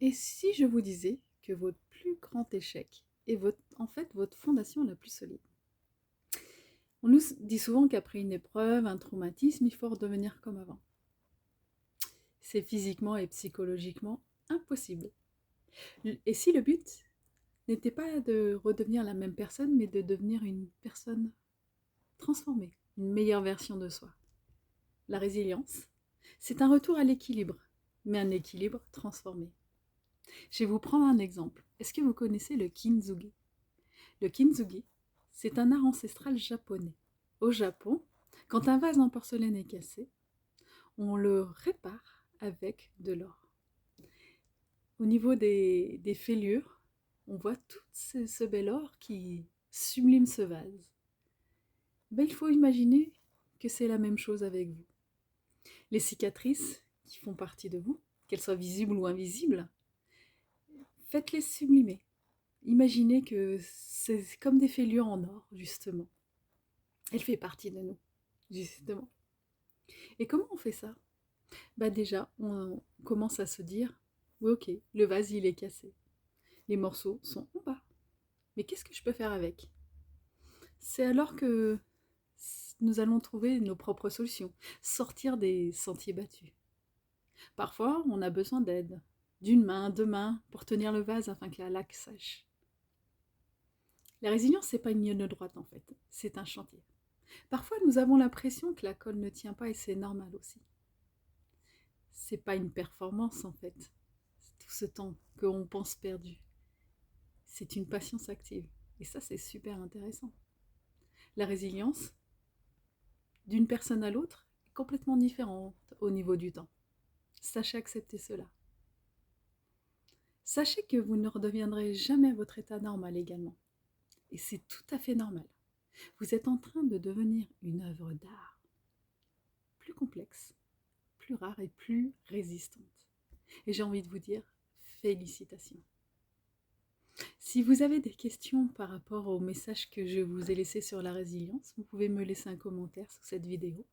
Et si je vous disais que votre plus grand échec est en fait votre fondation la plus solide? On nous dit souvent qu'après une épreuve, un traumatisme, il faut redevenir comme avant. C'est physiquement et psychologiquement impossible. Et si le but n'était pas de redevenir la même personne, mais de devenir une personne transformée, une meilleure version de soi? La résilience, c'est un retour à l'équilibre, mais un équilibre transformé. Je vais vous prendre un exemple. Est-ce que vous connaissez le kintsugi? Le kintsugi, c'est un art ancestral japonais. Au Japon, quand un vase en porcelaine est cassé, on le répare avec de l'or. Au niveau des fêlures, on voit tout ce bel or qui sublime ce vase. Ben, il faut imaginer que c'est la même chose avec vous. Les cicatrices qui font partie de vous, qu'elles soient visibles ou invisibles, faites-les sublimer. Imaginez que c'est comme des fêlures en or, justement. Elle fait partie de nous, justement. Et comment on fait ça? Bah déjà, on commence à se dire, oui ok, le vase il est cassé. Les morceaux sont en bas. Mais qu'est-ce que je peux faire avec? C'est alors que nous allons trouver nos propres solutions, sortir des sentiers battus. Parfois, on a besoin d'aide, d'une main, deux mains, pour tenir le vase afin que la laque sèche. La résilience, c'est pas une ligne droite en fait, c'est un chantier. Parfois, nous avons l'impression que la colle ne tient pas et c'est normal aussi. C'est pas une performance en fait, c'est tout ce temps qu'on pense perdu. C'est une patience active et ça, c'est super intéressant. La résilience, d'une personne à l'autre, est complètement différente au niveau du temps. Sachez accepter cela. Sachez que vous ne redeviendrez jamais votre état normal également. Et c'est tout à fait normal. Vous êtes en train de devenir une œuvre d'art, plus complexe, plus rare et plus résistante. Et j'ai envie de vous dire félicitations. Si vous avez des questions par rapport au message que je vous ai laissé sur la résilience, vous pouvez me laisser un commentaire sous cette vidéo.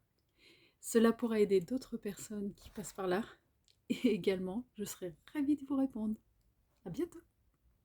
Cela pourra aider d'autres personnes qui passent par là. Et également, je serai ravie de vous répondre. À bientôt!